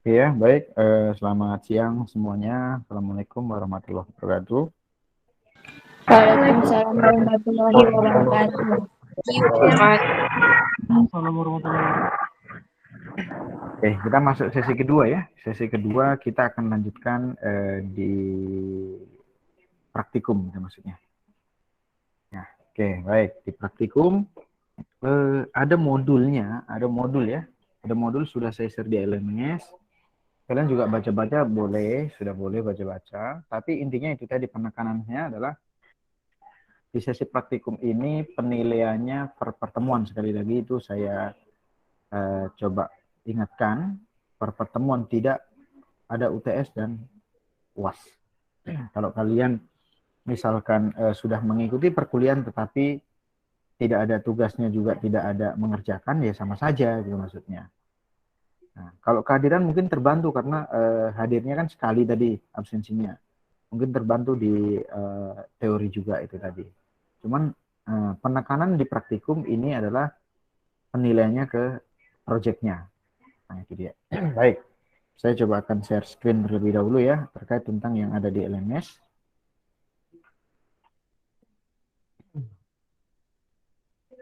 Ya, baik. Selamat siang semuanya. Assalamualaikum warahmatullahi wabarakatuh. Waalaikumsalam warahmatullahi wabarakatuh. Oke, kita masuk sesi kedua ya. Sesi kedua kita akan lanjutkan di praktikum, maksudnya. Nah, oke, baik. Di praktikum ada modulnya, ada modul ya. Ada modul sudah saya share di LMS. Kalian juga baca-baca boleh, sudah boleh baca-baca. Tapi intinya itu tadi penekanannya adalah di sesi praktikum ini penilaiannya per pertemuan, sekali lagi itu saya coba ingatkan, per pertemuan tidak ada UTS dan UAS. Kalau kalian misalkan sudah mengikuti perkuliahan tetapi tidak ada tugasnya juga tidak ada mengerjakan, ya sama saja gitu maksudnya. Nah, kalau kehadiran mungkin terbantu karena hadirnya kan sekali tadi absensinya. Mungkin terbantu di teori juga itu tadi. Cuman penekanan di praktikum ini adalah penilaiannya ke proyeknya. Nah, itu dia. Baik, saya coba akan share screen terlebih dahulu ya, terkait tentang yang ada di LMS.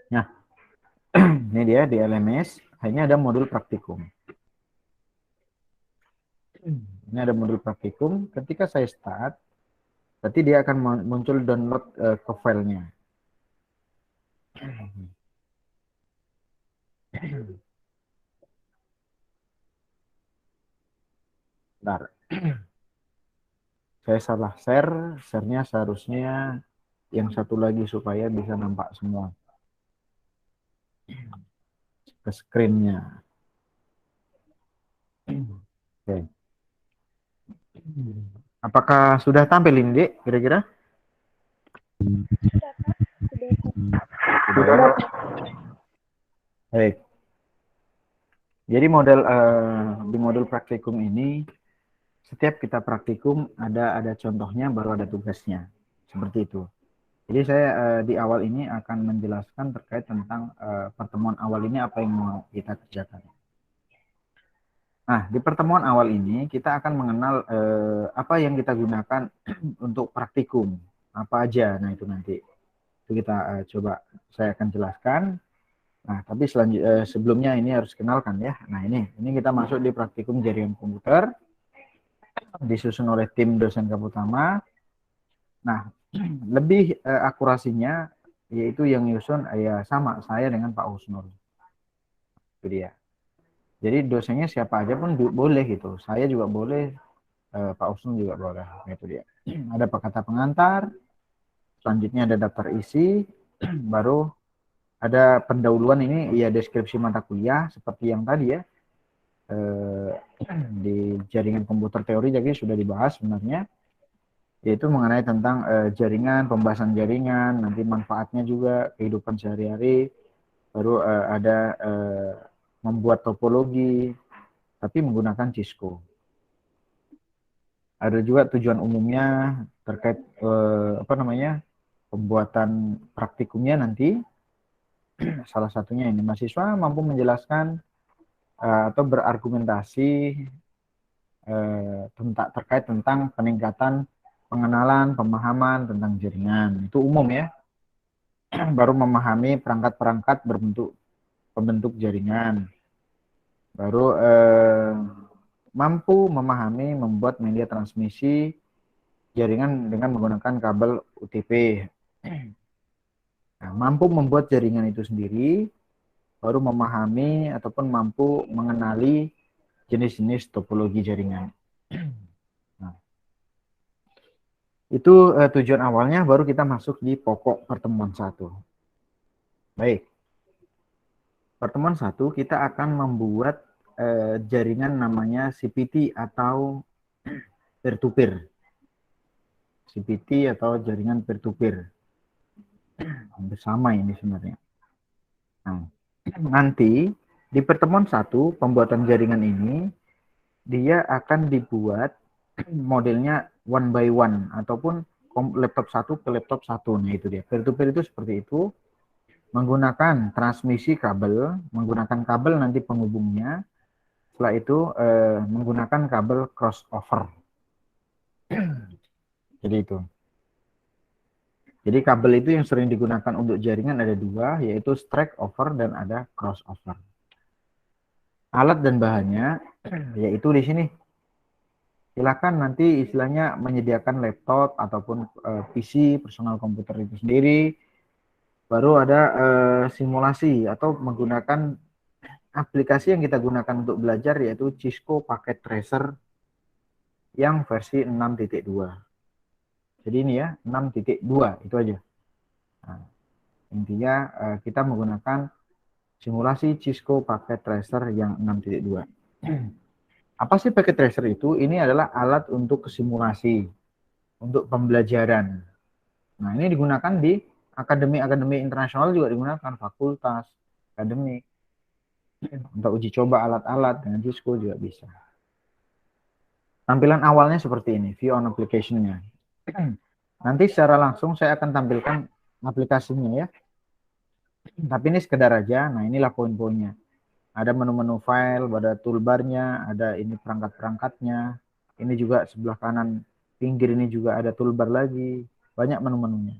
Nah, ini dia di LMS, hanya ada modul praktikum. Ini ada modul praktikum, ketika saya start, berarti dia akan muncul download ke filenya. Bentar. Saya salah share, share-nya seharusnya yang satu lagi supaya bisa nampak semua ke screen-nya. Oke. Apakah sudah tampil ini, Dek, kira-kira? Sudah. Baik. Jadi di modul praktikum ini, setiap kita praktikum ada contohnya, baru ada tugasnya. Seperti itu. Jadi saya di awal ini akan menjelaskan terkait tentang pertemuan awal ini apa yang mau kita kerjakan. Nah, di pertemuan awal ini kita akan mengenal apa yang kita gunakan untuk praktikum, apa aja. Nah, itu nanti itu kita coba saya akan jelaskan. Nah, tapi sebelumnya ini harus kenalkan ya. Nah, ini kita masuk di praktikum jaringan komputer, disusun oleh tim dosen utama. Nah, lebih akurasinya yaitu yang nyusun ya sama saya dengan Pak Husnul. Itu dia. Jadi dosennya siapa aja pun boleh gitu. Saya juga boleh, Pak Husnul juga boleh. Itu dia. Ada kata pengantar, selanjutnya ada daftar isi, baru ada pendahuluan, ini ya deskripsi mata kuliah seperti yang tadi ya. Di jaringan komputer teori jadi sudah dibahas sebenarnya, yaitu mengenai tentang jaringan, pembahasan jaringan, nanti manfaatnya juga, kehidupan sehari-hari, baru ada membuat topologi, tapi menggunakan Cisco. Ada juga tujuan umumnya terkait pembuatan praktikumnya nanti. Salah satunya ini, mahasiswa mampu menjelaskan atau berargumentasi terkait tentang peningkatan pengenalan, pemahaman tentang jaringan. Itu umum ya. Baru memahami perangkat-perangkat pembentuk jaringan. Baru mampu memahami membuat media transmisi jaringan dengan menggunakan kabel UTP. Nah, mampu membuat jaringan itu sendiri, baru memahami ataupun mampu mengenali jenis-jenis topologi jaringan. Nah, itu tujuan awalnya, baru kita masuk di pokok pertemuan 1. Baik. Pertemuan 1 kita akan membuat jaringan namanya CPT atau peer-to-peer. CPT atau jaringan peer-to-peer. Bersama ini sebenarnya. Nah, nanti di pertemuan 1 pembuatan jaringan ini dia akan dibuat modelnya one by one ataupun laptop 1 ke laptop 1. Nah, itu dia. Peer to peer itu seperti itu. menggunakan transmisi kabel, menggunakan kabel nanti penghubungnya. Setelah itu menggunakan kabel crossover. Jadi itu. Jadi kabel itu yang sering digunakan untuk jaringan ada dua, yaitu strike over dan ada crossover. Alat dan bahannya yaitu di sini. Silakan nanti istilahnya menyediakan laptop ataupun PC, personal komputer itu sendiri. Baru ada simulasi atau menggunakan aplikasi yang kita gunakan untuk belajar yaitu Cisco Packet Tracer yang versi 6.2. Jadi ini ya 6.2 itu aja. Nah, intinya kita menggunakan simulasi Cisco Packet Tracer yang 6.2. Apa sih Packet Tracer itu? Ini adalah alat untuk simulasi, untuk pembelajaran. Nah, ini digunakan di akademi-akademi internasional juga digunakan, fakultas, akademik. Untuk uji coba alat-alat dengan Cisco juga bisa. Tampilan awalnya seperti ini, view on application-nya. Nanti secara langsung saya akan tampilkan aplikasinya ya. Tapi ini sekedar aja. Nah, inilah poin-poinnya. Ada menu-menu file, ada toolbarnya, ada ini perangkat-perangkatnya. Ini juga sebelah kanan pinggir ini juga ada toolbar lagi. Banyak menu-menunya.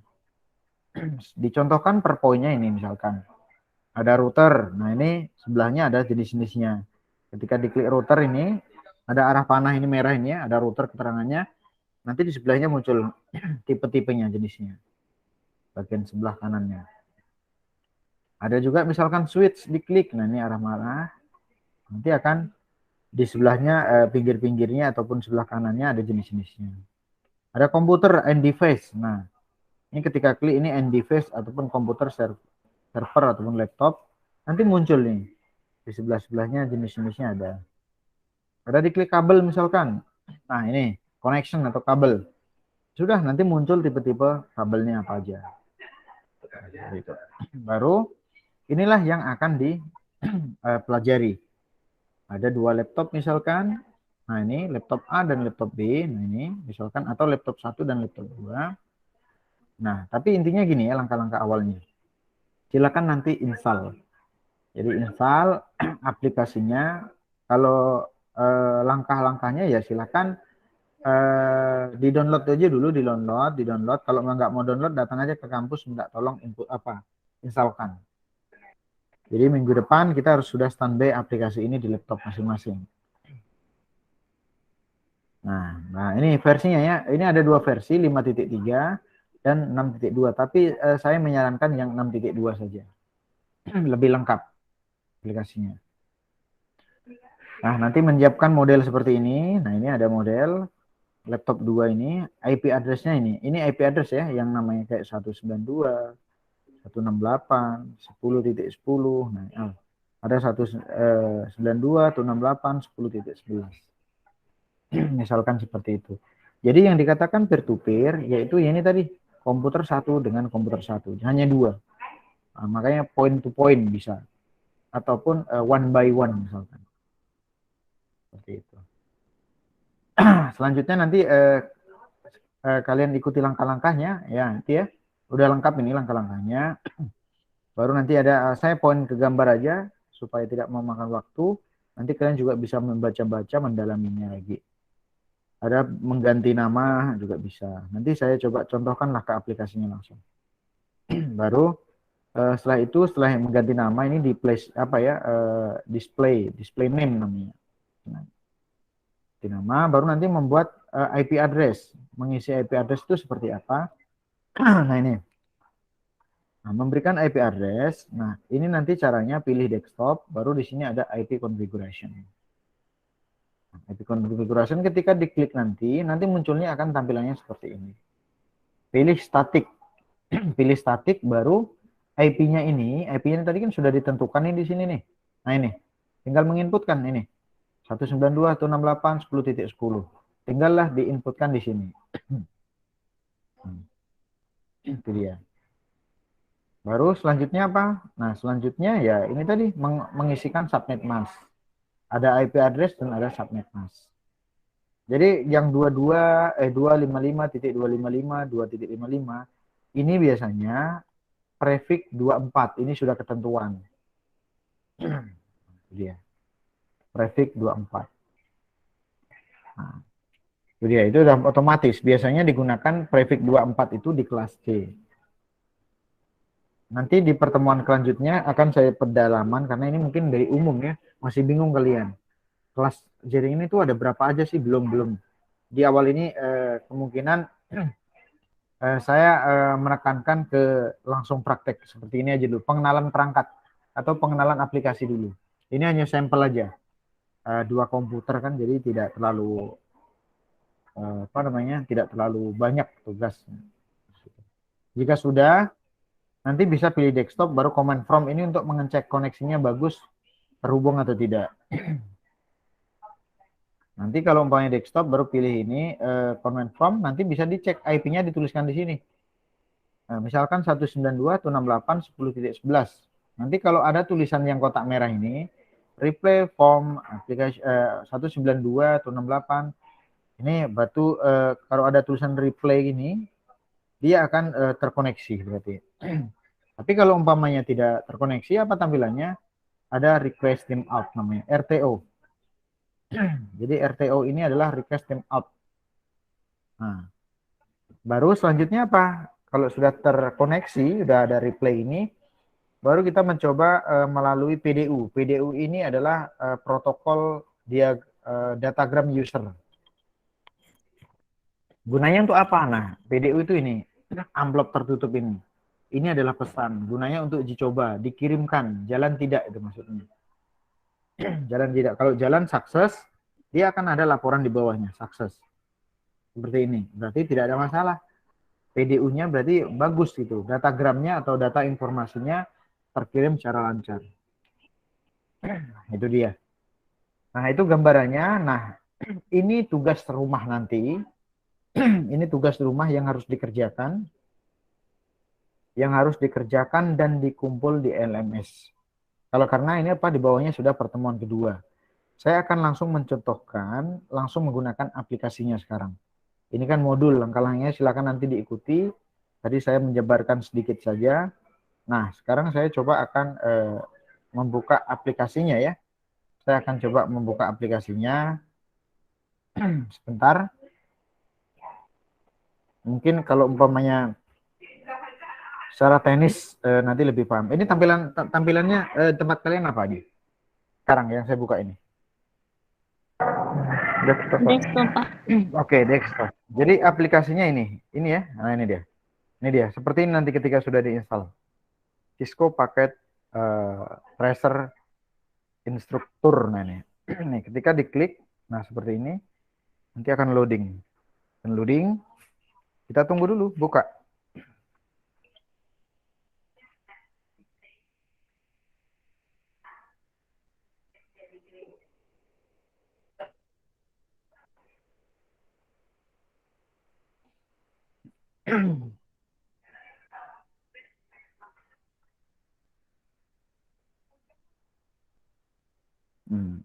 Dicontohkan per poinnya ini misalkan. Ada router. Nah, ini sebelahnya ada jenis-jenisnya. Ketika diklik router ini, ada arah panah ini merah ini ya, ada router keterangannya. Nanti di sebelahnya muncul tipe-tipenya jenisnya. Bagian sebelah kanannya. Ada juga misalkan switch diklik. Nah, ini arah mana? Nanti akan di sebelahnya pinggir-pinggirnya ataupun sebelah kanannya ada jenis-jenisnya. Ada komputer and device. Nah, ini ketika klik ini and device ataupun komputer server ataupun laptop, nanti muncul nih. Di sebelah-sebelahnya jenis-jenisnya ada. Ada diklik kabel misalkan. Nah, ini connection atau kabel. Sudah nanti muncul tipe-tipe kabelnya apa aja. Gitu. Baru inilah yang akan dipelajari. Ada dua laptop misalkan. Nah, ini laptop A dan laptop B. Nah, ini misalkan atau laptop 1 dan laptop 2. Nah, tapi intinya gini ya langkah-langkah awalnya. Silakan nanti install. Jadi install aplikasinya. Kalau langkah-langkahnya ya silakan di-download aja dulu, di-download. Kalau nggak mau download, datang aja ke kampus minta tolong input installkan. Jadi minggu depan kita harus sudah standby aplikasi ini di laptop masing-masing. Nah, ini versinya ya. Ini ada dua versi, 5.3 dan 6.2. Tapi saya menyarankan yang 6.2 saja. Lebih lengkap aplikasinya. Nah, nanti menyiapkan model seperti ini. Nah, ini ada model laptop 2 ini. IP address-nya ini. Ini IP address ya, yang namanya kayak 192. 168, 10.10. Nah, ada 192, 168, 10.11. Misalkan seperti itu. Jadi yang dikatakan peer-to-peer, yaitu ya ini tadi, komputer satu dengan komputer satu. Hanya dua. Nah, makanya point-to-point bisa. Ataupun one by one misalkan. Seperti itu. Selanjutnya nanti kalian ikuti langkah-langkahnya. Ya, nanti ya. Udah lengkap ini langkah-langkahnya. Baru nanti ada, saya poin ke gambar aja supaya tidak memakan waktu. Nanti kalian juga bisa membaca-baca, mendalaminya lagi. Ada mengganti nama juga bisa. Nanti saya coba contohkanlah ke aplikasinya langsung. Baru setelah itu, setelah mengganti nama ini di place apa ya, display name namanya. Nah, di nama, baru nanti membuat IP address. Mengisi IP address itu seperti apa? Nah, ini. Nah, memberikan IP address. Nah, ini nanti caranya pilih desktop, baru di sini ada IP configuration. Nah, IP configuration ketika diklik nanti munculnya akan tampilannya seperti ini. Pilih static. Pilih static, baru IP-nya ini, IP-nya tadi kan sudah ditentukan nih di sini nih. Nah, ini. Tinggal menginputkan ini. 192.168.10.10. Tinggallah diinputkan di sini. Itu dia. Baru selanjutnya apa? Nah, selanjutnya ya ini tadi mengisikan subnet mask. Ada IP address dan ada subnet mask. Jadi yang 255.255, 2.55 ini biasanya prefix 24. Ini sudah ketentuan. Dia. Prefix 24. Nah, itu dia. Itu sudah otomatis. Biasanya digunakan prefix 24 itu di kelas C. Nanti di pertemuan selanjutnya akan saya pendalaman karena ini mungkin dari umum ya. Masih bingung kalian. Kelas jaring ini tuh ada berapa aja sih? Belum. Di awal ini kemungkinan saya menekankan ke langsung praktek seperti ini aja dulu, pengenalan perangkat atau pengenalan aplikasi dulu. Ini hanya sampel aja, 2 komputer kan, jadi tidak terlalu tidak terlalu banyak tugas. Jika sudah, nanti bisa pilih desktop, baru command from ini untuk mengecek koneksinya bagus, terhubung atau tidak. Nanti kalau umpamanya desktop baru pilih ini command from, nanti bisa dicek IP-nya dituliskan di sini. Nah, misalkan 192.168.10.11. Nanti kalau ada tulisan yang kotak merah ini, replay form aplikasi 192.168. Ini kalau ada tulisan replay ini, dia akan terkoneksi berarti. Tapi kalau umpamanya tidak terkoneksi, apa tampilannya? Ada request timeout namanya, RTO. Jadi RTO ini adalah request timeout. Nah, baru selanjutnya apa? Kalau sudah terkoneksi, sudah ada replay ini, baru kita mencoba melalui PDU. PDU ini adalah protokol datagram user. Gunanya untuk apa? Nah, PDU itu ini, amplop tertutup ini. Ini adalah pesan. Gunanya untuk dicoba, dikirimkan. Jalan tidak itu maksudnya. Jalan tidak. Kalau jalan sukses, dia akan ada laporan di bawahnya, sukses. Seperti ini. Berarti tidak ada masalah. PDU-nya berarti bagus gitu. Datagramnya atau data informasinya terkirim secara lancar. Itu dia. Nah, itu gambarannya. Nah, ini tugas rumah nanti. Ini tugas rumah yang harus dikerjakan. Yang harus dikerjakan dan dikumpul di LMS. Kalau karena ini apa di bawahnya sudah pertemuan kedua. Saya akan langsung mencontohkan, langsung menggunakan aplikasinya sekarang. Ini kan modul, langkah-langkahnya silakan nanti diikuti. Tadi saya menjabarkan sedikit saja. Nah, sekarang saya coba akan membuka aplikasinya ya. Saya akan coba membuka aplikasinya. Sebentar. Mungkin kalau umpamanya secara teknis nanti lebih paham. Ini tampilannya tempat kalian apa aja? Sekarang yang saya buka ini. Desktop. Pak. Oke, desktop. Jadi aplikasinya ini ya. Nah, ini dia. Ini dia. Seperti ini nanti ketika sudah diinstal. Cisco paket tracer instruktur. Nah, ini. Nih, ketika diklik, nah seperti ini, nanti akan loading. Dan loading, kita tunggu dulu, buka.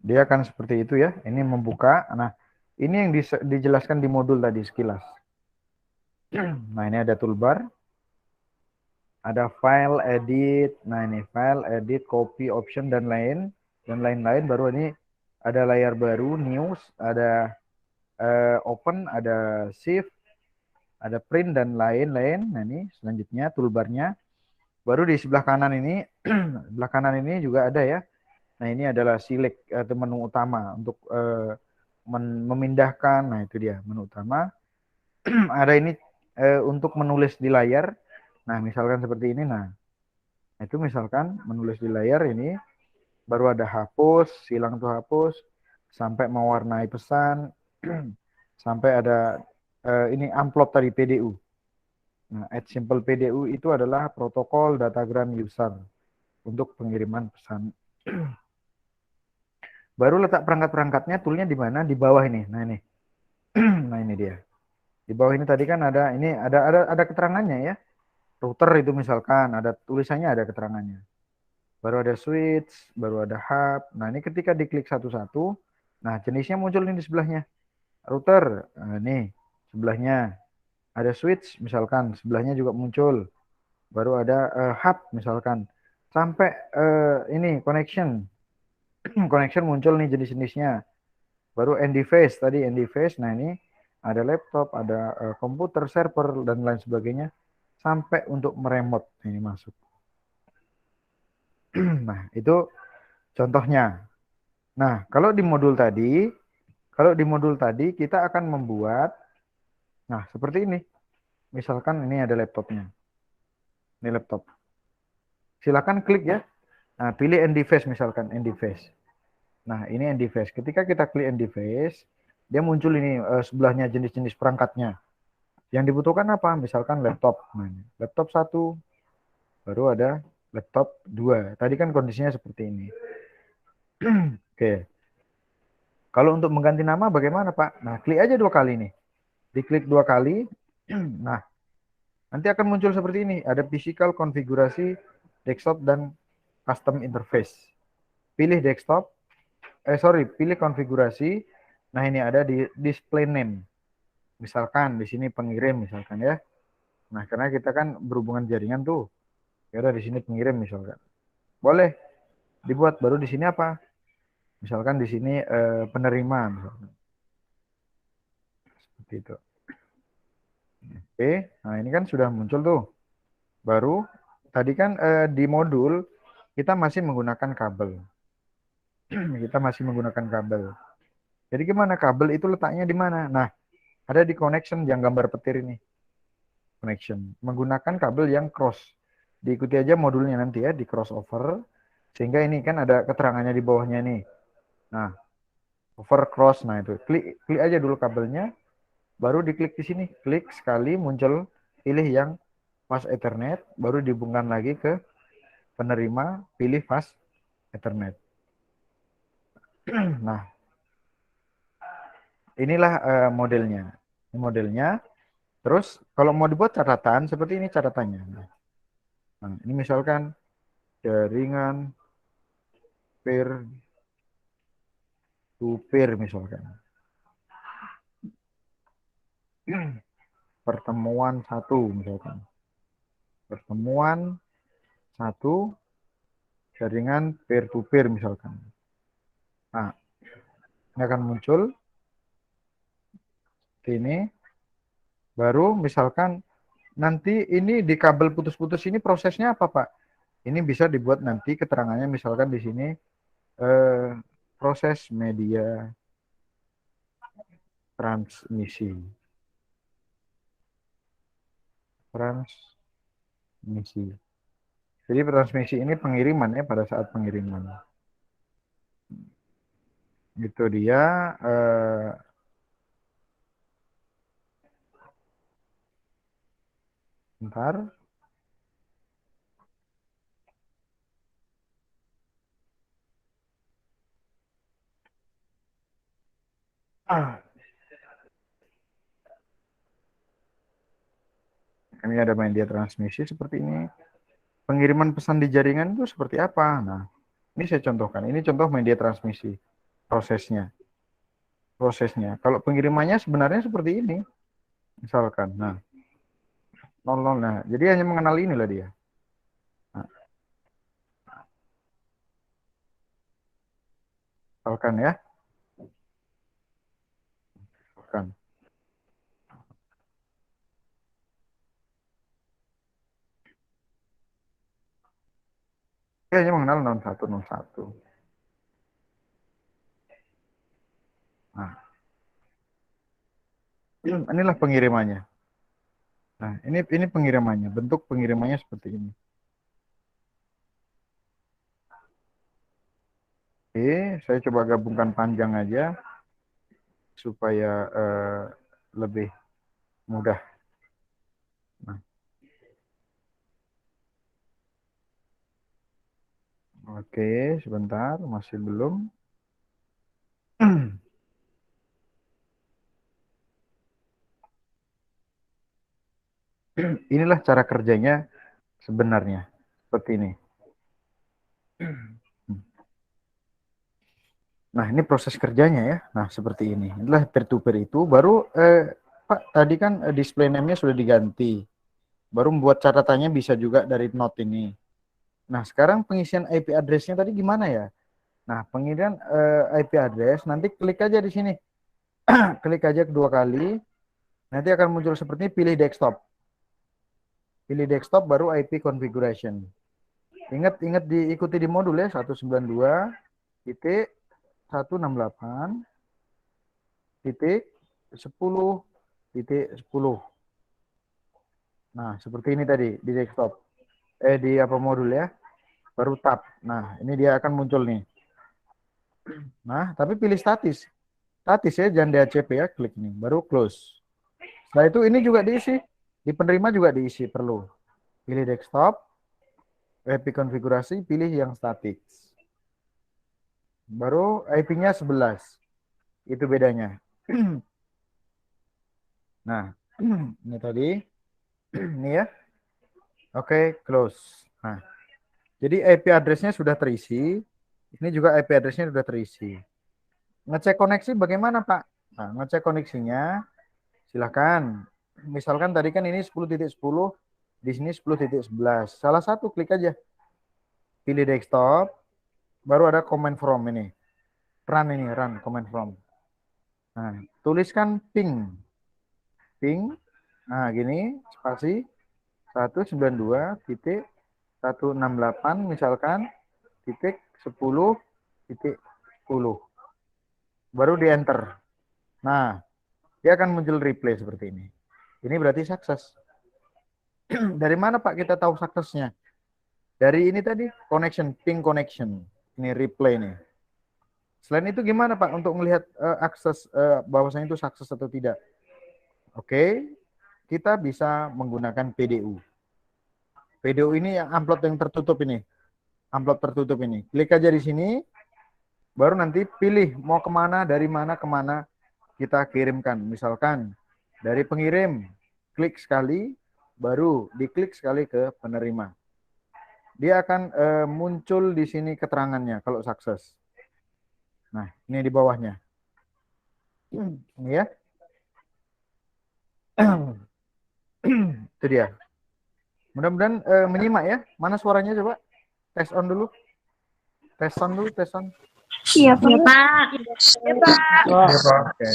Dia akan seperti itu ya. Ini membuka. Nah, ini yang dijelaskan di modul tadi sekilas. Nah, ini ada toolbar. Ada file, edit. Nah, ini file, edit, copy, option, dan lain-lain. Baru ini ada layar baru, news, ada open, ada shift, ada print, dan lain-lain. Nah, ini selanjutnya toolbarnya. Baru di sebelah kanan ini, sebelah kanan ini juga ada ya. Nah, ini adalah select atau menu utama untuk memindahkan. Nah, itu dia menu utama. Ada ini untuk menulis di layar. Nah, misalkan seperti ini. Nah, itu misalkan menulis di layar ini. Baru ada hapus, hilang tuh hapus. Sampai mewarnai pesan. Sampai ada ini amplop tadi PDU. Nah, add simple PDU itu adalah protokol datagram user untuk pengiriman pesan. Baru letak perangkat-perangkatnya, toolnya di mana? Di bawah ini. Nah, ini. Nah, ini dia. Di bawah ini tadi kan ada keterangannya ya. Router itu misalkan ada tulisannya, ada keterangannya. Baru ada switch, baru ada hub. Nah, ini ketika diklik satu-satu, nah jenisnya muncul ini di sebelahnya. Router, nah, nih sebelahnya ada switch misalkan, sebelahnya juga muncul. baru ada hub misalkan, sampai ini connection, connection muncul nih jenis-jenisnya, baru end device tadi end device. Nah ini ada laptop, ada komputer, server dan lain sebagainya, sampai untuk meremote ini masuk. Nah itu contohnya. Nah kalau di modul tadi kita akan membuat, nah seperti ini. Misalkan ini ada laptopnya, ini laptop. Silakan klik ya. Nah pilih end device misalkan end device. Nah ini end device. Ketika kita klik end device, dia muncul ini sebelahnya jenis-jenis perangkatnya. Yang dibutuhkan apa? Misalkan laptop. Nah, laptop 1, baru ada laptop 2. Tadi kan kondisinya seperti ini. Oke. Kalau untuk mengganti nama bagaimana Pak? Nah klik aja 2 kali nih. Diklik 2 kali. Nah nanti akan muncul seperti ini. Ada physical konfigurasi desktop dan custom interface. Pilih desktop. Pilih konfigurasi. Nah ini ada di display name. Misalkan di sini pengirim misalkan ya. Nah karena kita kan berhubungan jaringan tuh. Ya udah di sini pengirim misalkan. Boleh dibuat. Baru di sini apa? Misalkan di sini penerima misalkan. Seperti itu. Oke, nah ini kan sudah muncul tuh. Baru tadi kan di modul kita masih menggunakan kabel. Kita masih menggunakan kabel. Jadi gimana kabel itu letaknya di mana? Nah, ada di connection yang gambar petir ini. Connection. Menggunakan kabel yang cross. Diikuti aja modulnya nanti ya, di crossover. Sehingga ini kan ada keterangannya di bawahnya nih. Nah, over cross. Nah itu, klik aja dulu kabelnya. Baru diklik di sini. Klik sekali muncul, pilih yang fast Ethernet. Baru dihubungkan lagi ke penerima, pilih fast Ethernet. Nah, inilah modelnya. Ini modelnya. Terus kalau mau dibuat catatan, seperti ini catatannya. Nah, ini misalkan jaringan peer to peer misalkan. Pertemuan 1 misalkan. Pertemuan 1 jaringan peer to peer misalkan. Nah, ini akan muncul ini. Baru misalkan nanti ini di kabel putus-putus ini prosesnya apa Pak? Ini bisa dibuat nanti keterangannya misalkan di sini proses media transmisi. Transmisi. Jadi transmisi ini pengiriman ya, pada saat pengiriman. Itu dia bentar. Ini ada media transmisi seperti ini. Pengiriman pesan di jaringan itu seperti apa? Nah, ini saya contohkan. Ini contoh media transmisi. Prosesnya. Kalau pengirimannya sebenarnya seperti ini. Misalkan. Nah, 00. Nah, jadi hanya mengenal inilah dia. Nah, misalkan ya. Misalkan. Dia hanya mengenal 0101. Nah, inilah pengirimannya. Nah, ini pengirimannya. Bentuk pengirimannya seperti ini. Oke, saya coba gabungkan panjang aja supaya lebih mudah. Nah, oke, sebentar, masih belum. Inilah cara kerjanya sebenarnya. Seperti ini. Nah, ini proses kerjanya ya. Nah, seperti ini. Inilah peer-to-peer itu. Baru, Pak, tadi kan display name-nya sudah diganti. Baru membuat catatannya bisa juga dari note ini. Nah, sekarang pengisian IP address-nya tadi gimana ya? Nah, pengisian IP address nanti klik aja di sini. Klik aja kedua kali. Nanti akan muncul seperti ini, pilih desktop. Pilih desktop baru IP configuration. Ingat diikuti di modul ya 192.168.10.10. Nah, seperti ini tadi di desktop. Di apa modul ya? Baru tab. Nah, ini dia akan muncul nih. Nah, tapi pilih statis. Statis ya, jangan DHCP ya, klik nih, baru close. Setelah itu ini juga diisi. Di penerima juga diisi perlu. Pilih desktop, IP konfigurasi, pilih yang statis. Baru IP-nya 11. Itu bedanya. Nah, ini tadi. Ini ya. Oke, close. Nah, jadi IP address-nya sudah terisi. Ini juga IP address-nya sudah terisi. Ngecek koneksi bagaimana, Pak? Nah, ngecek koneksinya, silakan. Misalkan tadi kan ini 10.10, di sini 10.11. Salah satu klik aja. Pilih desktop, baru ada command from ini. Run command from. Nah, tuliskan ping. Ping. Nah, gini, spasi 192.168 misalkan titik 10.10. Baru di enter. Nah, dia akan muncul replay seperti ini. Ini berarti sukses. Dari mana Pak kita tahu suksesnya? Dari ini tadi, connection, ping connection. Ini replay nih. Selain itu gimana Pak untuk melihat akses bahwasanya itu sukses atau tidak? Oke, kita bisa menggunakan PDU. PDU ini yang amplop yang tertutup ini. Amplop tertutup ini. Klik aja di sini, baru nanti pilih mau kemana, dari mana kemana kita kirimkan. Misalkan dari pengirim, klik sekali, baru diklik sekali ke penerima. Dia akan muncul di sini keterangannya kalau sukses. Nah, ini di bawahnya. Ini ya. Itu dia. Mudah-mudahan menyimak ya. Mana suaranya coba? Tes on dulu. Tes on dulu, tes on. Iya, Pak. Iya, Pak. Oke.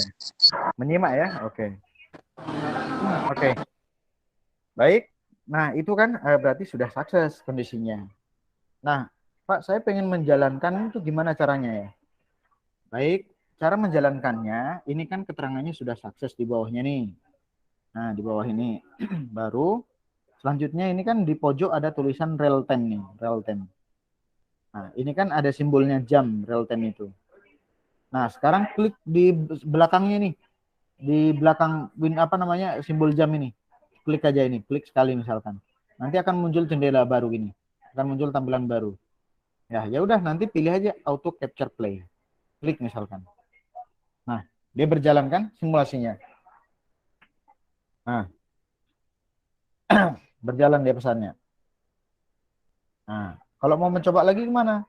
Menyimak ya. Oke. Oke. Baik. Nah, itu kan berarti sudah sukses kondisinya. Nah, Pak, saya pengen menjalankan itu gimana caranya ya? Baik, cara menjalankannya, ini kan keterangannya sudah sukses di bawahnya nih. Nah, di bawah ini. Baru, selanjutnya ini kan di pojok ada tulisan real time nih, real time. Nah, ini kan ada simbolnya jam, real time itu. Nah, sekarang klik di belakangnya nih. Di belakang simbol jam ini. Klik aja ini, klik sekali misalkan. Nanti akan muncul jendela baru gini. Akan muncul tampilan baru. Ya udah nanti pilih aja auto capture play. Klik misalkan. Nah, dia berjalan kan simulasinya. Nah, berjalan dia pesannya. Nah, kalau mau mencoba lagi gimana?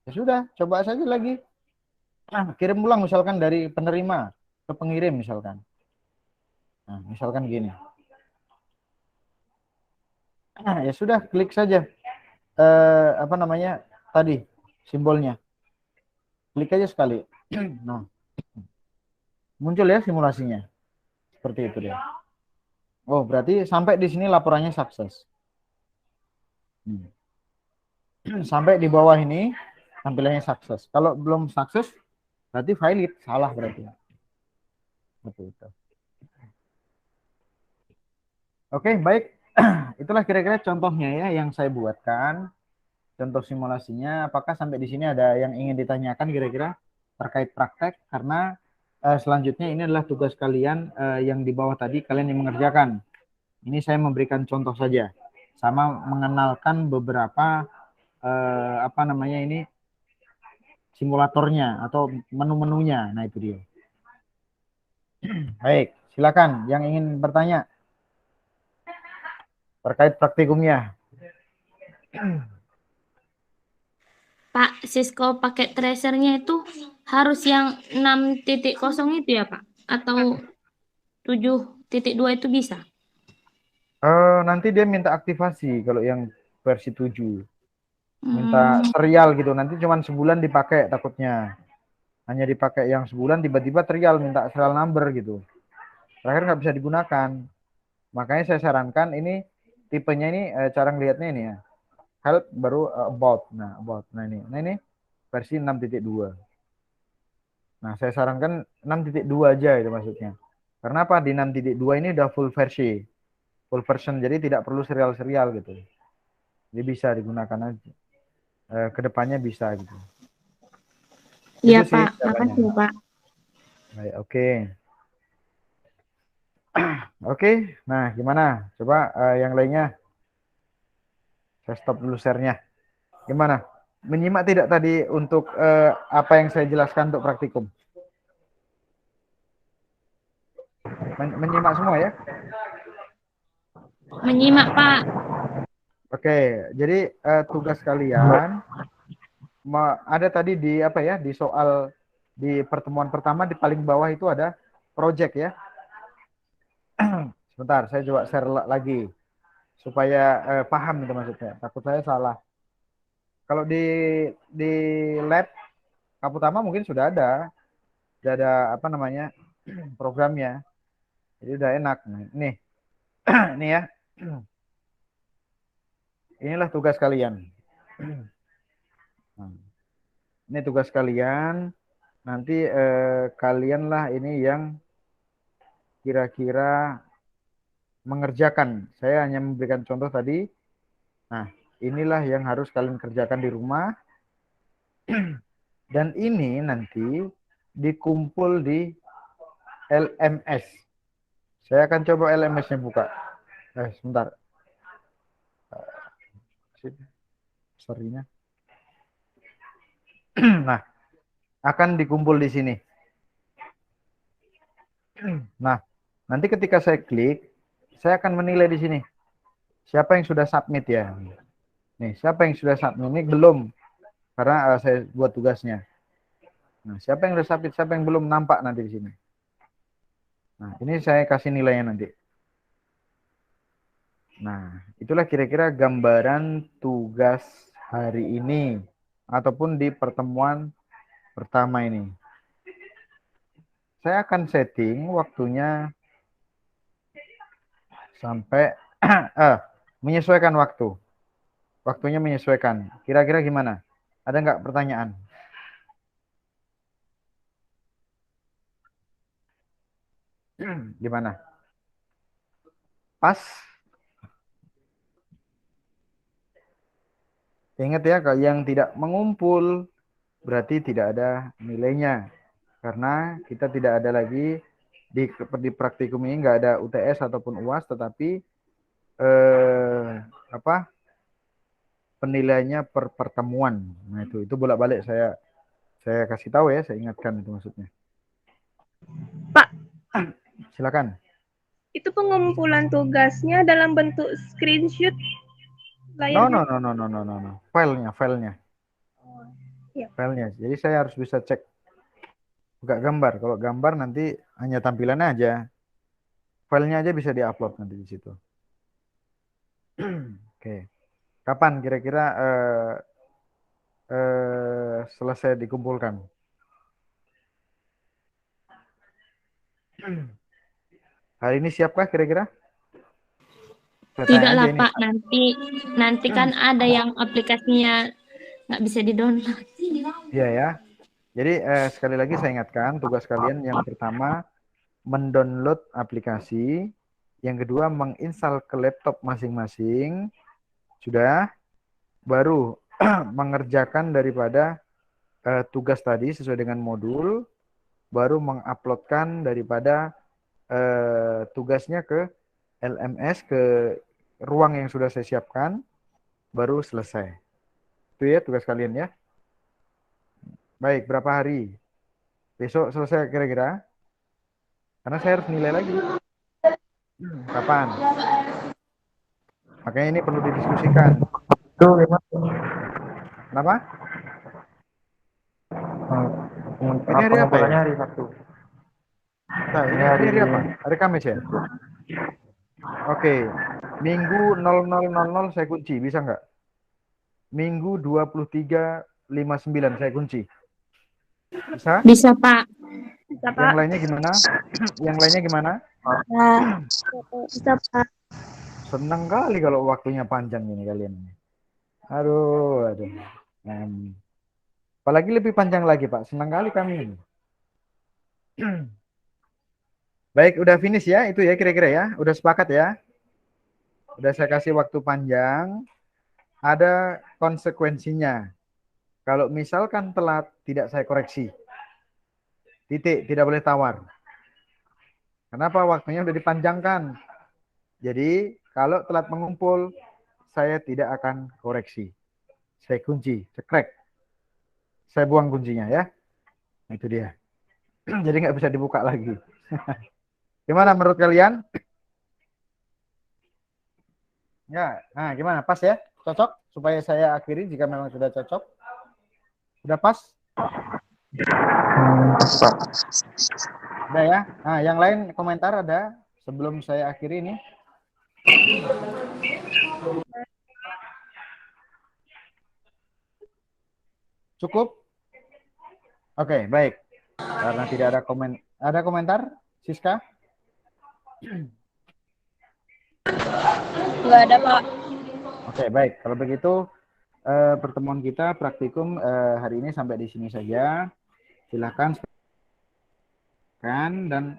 Ya sudah, coba saja lagi. Nah, kirim ulang misalkan dari penerima ke pengirim misalkan. Nah, misalkan gini. Nah, ya sudah, klik saja. Tadi simbolnya. Klik aja sekali. Nah, muncul ya simulasinya. Seperti itu dia. Oh, berarti sampai di sini laporannya sukses. Sampai di bawah ini tampilannya sukses. Kalau belum sukses, berarti valid, salah berarti. Seperti itu. Oke, baik. Itulah kira-kira contohnya ya yang saya buatkan. Contoh simulasinya. Apakah sampai di sini ada yang ingin ditanyakan kira-kira terkait praktek? Karena selanjutnya ini adalah tugas kalian yang di bawah tadi kalian yang mengerjakan. Ini saya memberikan contoh saja, sama mengenalkan beberapa simulatornya atau menu-menunya. Nah itu dia. Baik, silakan yang ingin bertanya terkait praktikumnya. Pak, Cisco paket tracernya itu harus yang 6.0 itu ya, Pak? Atau 7.2 itu bisa? Nanti dia minta aktivasi kalau yang versi 7. Minta serial gitu. Nanti cuma sebulan dipakai takutnya. Hanya dipakai yang sebulan, tiba-tiba trial minta serial number gitu. Terakhir nggak bisa digunakan. Makanya saya sarankan ini tipenya ini cara ngelihatnya ini ya. Help baru about. Nah, about. Nah ini versi 6.2. Nah, saya sarankan 6.2 aja itu maksudnya. Karena apa? Di 6.2 ini udah full versi. Full version. Jadi tidak perlu serial-serial gitu. Jadi bisa digunakan aja. Kedepannya bisa gitu. Iya, Itu sih Pak. caranya. Makasih, Pak. Baik, oke. Oke, nah gimana? Coba yang lainnya. Saya stop dulu share-nya. Gimana? Menyimak tidak tadi untuk apa yang saya jelaskan untuk praktikum? Menyimak semua ya? Menyimak, Pak. Oke, jadi tugas kalian ada tadi di apa ya? Di soal di pertemuan pertama di paling bawah itu ada project ya. Sebentar, saya coba share lagi supaya paham itu maksudnya. Takut saya salah. Kalau di lab pertama mungkin sudah ada apa namanya programnya, jadi udah enak. Nah, ini ini ya, inilah tugas kalian. Nah, ini tugas kalian. Nanti kalianlah ini yang kira-kira mengerjakan. Saya hanya memberikan contoh tadi. Nah, inilah yang harus kalian kerjakan di rumah. Dan ini nanti dikumpul di LMS. Saya akan coba LMS-nya buka. Sebentar. Sorry-nya. Nah, akan dikumpul di sini. Nah, nanti ketika saya klik, saya akan menilai di sini. Siapa yang sudah submit ya? Nih, siapa yang sudah submit? Ini belum, karena saya buat tugasnya. Nah, siapa yang sudah submit, siapa yang belum, nampak nanti di sini. Nah, ini saya kasih nilainya nanti. Nah, itulah kira-kira gambaran tugas hari ini ataupun di pertemuan pertama ini. Saya akan setting waktunya sampai menyesuaikan waktu. Waktunya menyesuaikan. Kira-kira gimana? Ada nggak pertanyaan? Gimana? Pas? Ingat ya, kalau yang tidak mengumpul berarti tidak ada nilainya. Karena kita tidak ada lagi di praktikum ini nggak ada UTS ataupun UAS, tetapi penilaiannya per pertemuan. Nah itu bolak-balik saya kasih tahu ya, saya ingatkan itu maksudnya. Pak, silakan. itu pengumpulan tugasnya dalam bentuk screenshot layarnya? No. Filenya. Ya. Filenya. Jadi saya harus bisa cek buka gambar. Kalau gambar nanti hanya tampilannya aja. Filenya aja bisa diupload nanti di situ. Oke. Kapan kira-kira selesai dikumpulkan? Hari ini siapkah kira-kira? Tidak lah, Pak. Nanti kan ada yang aplikasinya nggak bisa di-download. Iya ya. Jadi sekali lagi saya ingatkan tugas kalian yang pertama mendownload aplikasi, yang kedua menginstal ke laptop masing-masing, sudah, baru mengerjakan daripada tugas tadi sesuai dengan modul, baru menguploadkan daripada tugasnya ke LMS, ke ruang yang sudah saya siapkan, baru selesai. Itu ya tugas kalian ya. Baik, berapa hari? Besok selesai kira-kira? Karena saya harus nilai lagi. Kapan? Makanya ini perlu didiskusikan. Kenapa? Ini hari apa ya? Hari Sabtu. Nah, ini hari apa? Hari Kamis ya? Oke. Minggu 00.00 saya kunci, bisa nggak? Minggu 23.59 saya kunci. Bisa? Bisa, Pak. Bisa, Yang Pak. lainnya gimana? Yang lainnya gimana? Bisa, Pak. Senang kali kalau waktunya panjang ini kalian. Aduh, aduh. Apalagi lebih panjang lagi, Pak. Senang kali kami ini. Baik, udah finish ya itu ya kira-kira ya. Udah sepakat ya. Udah saya kasih waktu panjang. Ada konsekuensinya. Kalau misalkan telat, tidak saya koreksi. Titik, tidak boleh tawar. Kenapa? Waktunya udah dipanjangkan. Jadi, kalau telat mengumpul, saya tidak akan koreksi. Saya kunci, cekrek. Saya buang kuncinya ya. Nah, itu dia. Jadi nggak bisa dibuka lagi. Gimana menurut kalian? Ya, nah gimana? Pas ya? Cocok? Supaya saya akhiri jika memang sudah cocok. Sudah pas? Udah ya? Nah, yang lain komentar ada sebelum saya akhiri ini. Cukup? Oke, baik. Karena tidak ada ada komentar, Siska? Nggak ada, Pak. Oke, baik. Kalau begitu pertemuan kita praktikum hari ini sampai di sini saja. Silakan kan dan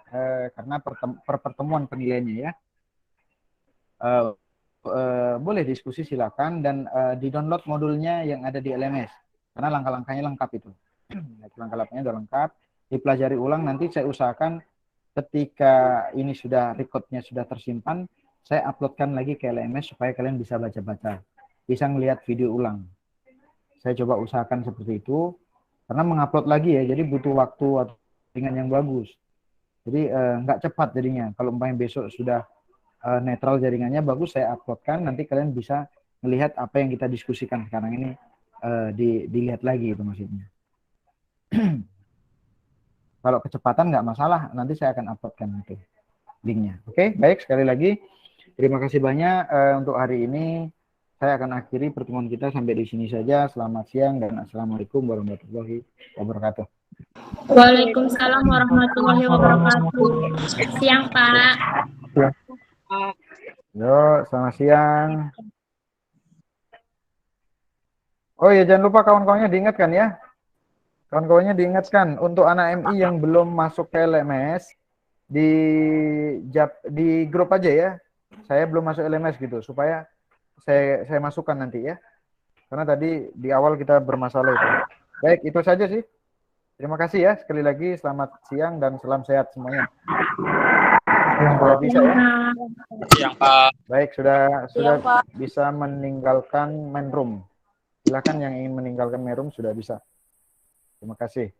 karena pertemuan penilaiannya ya. Boleh diskusi silakan dan di-download modulnya yang ada di LMS karena langkah-langkahnya lengkap itu. Langkah-langkahnya sudah lengkap, dipelajari ulang, nanti saya usahakan ketika ini sudah recordnya sudah tersimpan, saya uploadkan lagi ke LMS supaya kalian bisa baca-baca, bisa ngelihat video ulang. Saya coba usahakan seperti itu karena mengupload lagi ya, jadi butuh waktu atau dengan yang bagus. Jadi nggak cepat jadinya. Kalau umpamanya besok sudah netral jaringannya bagus, saya uploadkan, nanti kalian bisa melihat apa yang kita diskusikan sekarang ini dilihat lagi itu maksudnya. Kalau kecepatan nggak masalah, nanti saya akan uploadkan itu linknya. Oke, baik, sekali lagi terima kasih banyak untuk hari ini. Saya akan akhiri pertemuan kita sampai di sini saja. Selamat siang dan assalamualaikum warahmatullahi wabarakatuh. Waalaikumsalam warahmatullahi wabarakatuh. Siang, Pak. Yo, selamat siang. Oh ya, jangan lupa kawan-kawannya diingatkan ya. Kawan-kawannya diingatkan untuk anak MI yang belum masuk ke LMS di grup aja ya. Saya belum masuk LMS gitu supaya saya masukkan nanti ya. Karena tadi di awal kita bermasalah itu. Baik, itu saja sih. Terima kasih ya sekali lagi, selamat siang dan salam sehat semuanya. Sudah bisa ya? Siang, Pak. Baik, sudah bisa meninggalkan main room. Silakan yang ingin meninggalkan main room sudah bisa. Terima kasih.